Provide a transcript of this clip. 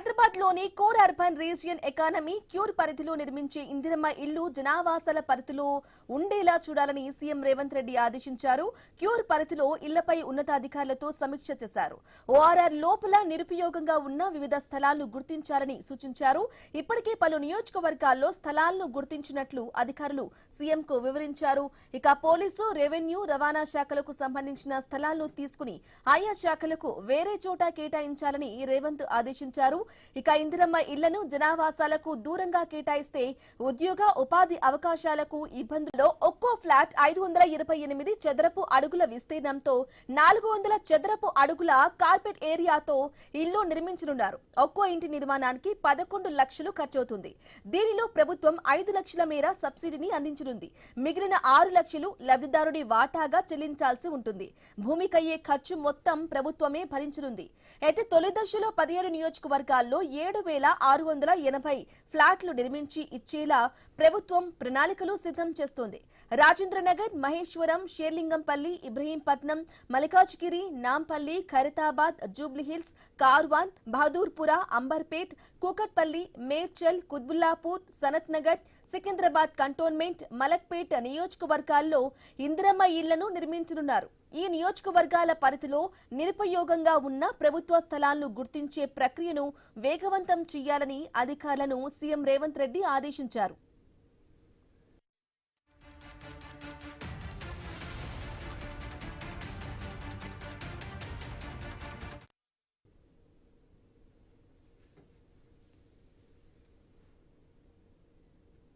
హైదరాబాద్ లోని core urban region economy cure పరిధిలో నిర్మించే ఇందిరమ్మ ఇల్లు జనావాసాల పరిధిలో ఉండేలా చూడాలని సీఎం రేవంత్ రెడ్డి ఆదేశించారు. క్యూర్ పరిధిలో ఇళ్లపై ఉన్నతాధికారులతో సమీక్ష చేశారు. ఓఆర్ఆర్ లోపల నిరుపయోగంగా ఉన్న వివిధ స్థలాలను గుర్తించాలని సూచించారు. ఇప్పటికే పలు నియోజకవర్గాల్లో స్థలాలను గుర్తించినట్లు అధికారులు సీఎంకు వివరించారు. ఇక పోలీసు, రెవెన్యూ, రవాణా శాఖలకు సంబంధించిన స్థలాలను తీసుకుని ఆయా శాఖలకు వేరే చోట కేటాయించాలని రేవంత్ ఆదేశించారు. ఇక ఇందిరమ్మ ఇళ్లను జనావాసాలకు దూరంగా కేటాయిస్తే ఉద్యోగ ఉపాధి అవకాశాలకు ఇబ్బందుల్లో ఒక్కో ఫ్లాట్ 528 చదరపు అడుగుల విస్తీర్ణంతో 400 చదరపు అడుగుల కార్పెట్ ఏరియాతో ఇల్లు నిర్మించనున్నారు. ఒక్కో ఇంటి నిర్మాణానికి 11 లక్షలు ఖర్చవుతుంది. దీనిలో ప్రభుత్వం 5 లక్షల మేర సబ్సిడీని అందించనుంది. మిగిలిన 6 లక్షలు లబ్ధిదారుడి వాటాగా చెల్లించాల్సి ఉంటుంది. భూమికయ్యే ఖర్చు మొత్తం ప్రభుత్వమే భరించనుంది. అయితే తొలి దశలో 17 నియోజకవర్గాల్లో 7,680 ఫ్లాట్లు నిర్మించి ఇచ్చేలా ప్రభుత్వం ప్రణాళికలు సిద్ధం చేస్తోంది. రాజేంద్రనగర్, మహేశ్వరం, షేర్లింగంపల్లి, ఇబ్రహీంపట్నం, మల్కాజ్గిరి, నాంపల్లి, ఖైరతాబాద్, జూబ్లీహిల్స్, కార్వాన్, బహదూర్పుర, అంబర్పేట్, కూకట్పల్లి, మేడ్చల్, కుత్బుల్లాపూర్, సనత్ నగర్, సికింద్రాబాద్ కంటోన్మెంట్, మలక్పేట్ నియోజకవర్గాల్లో ఇందిరమ్మ ఇళ్లను నిర్మించనున్నారు. ఈ నియోజకవర్గాల పరిధిలో నిరుపయోగంగా ఉన్న ప్రభుత్వ స్థలాలను గుర్తించే ప్రక్రియను వేగవంతం చేయాలని అధికారులను సీఎం రేవంత్ రెడ్డి ఆదేశించారు.